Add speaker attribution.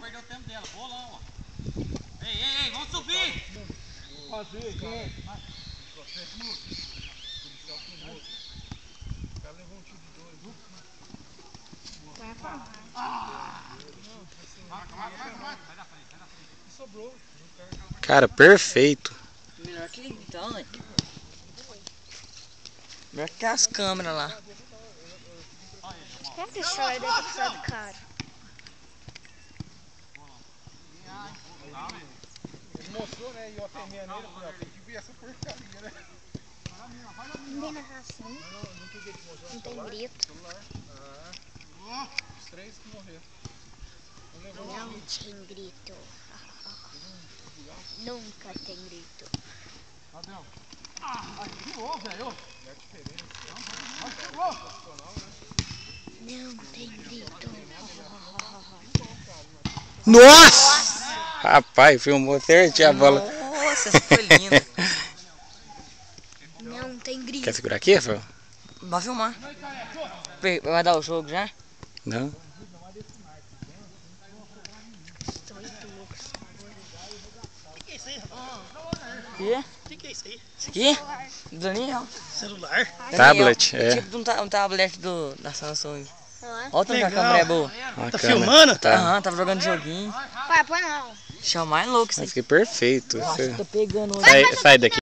Speaker 1: perder o tempo dela. Bolão, ó. Ei, vamos subir!
Speaker 2: Fazer aqui. O cara levou um tiro de 2.
Speaker 1: Vai da frente.
Speaker 2: Sobrou.
Speaker 3: Cara, perfeito.
Speaker 4: Melhor que então, né? Melhor que as câmeras lá.
Speaker 5: Será que esse celular deve ter custado caro?
Speaker 2: Ele mostrou, né? E eu atendi nele. Eu falei, ó, tem que ver essa porcaria, né?
Speaker 5: Não tem narração, não tem grito.
Speaker 2: Os 3 que morreram.
Speaker 5: Não tem grito. Nunca tem grito.
Speaker 1: Adão. De novo, velho.
Speaker 2: É a diferença.
Speaker 5: Não tem grito.
Speaker 3: Nossa! Rapaz, filmou certinho a bola.
Speaker 4: Nossa, essa foi linda.
Speaker 5: Não tem grito.
Speaker 3: Quer segurar aqui, Rafael?
Speaker 4: Vai filmar. Vai dar o jogo já?
Speaker 3: Não.
Speaker 5: Estou muito louco.
Speaker 6: O que é isso aí, rapaz?
Speaker 4: O
Speaker 6: que é isso aí?
Speaker 4: Isso aqui? Daniel.
Speaker 6: Celular?
Speaker 3: Tablet, é.
Speaker 4: Tipo um tablet da Samsung.
Speaker 5: Ah,
Speaker 4: Olha o tanto que a
Speaker 6: Legal.
Speaker 4: câmera é boa.
Speaker 6: Tá filmando?
Speaker 3: Tá.
Speaker 4: Aham, tava jogando joguinho.
Speaker 5: pai, põe não.
Speaker 4: Deixa mais louco isso
Speaker 3: Mas
Speaker 4: aqui.
Speaker 3: que perfeito.
Speaker 4: Nossa, tô pegando.
Speaker 3: Sai daqui.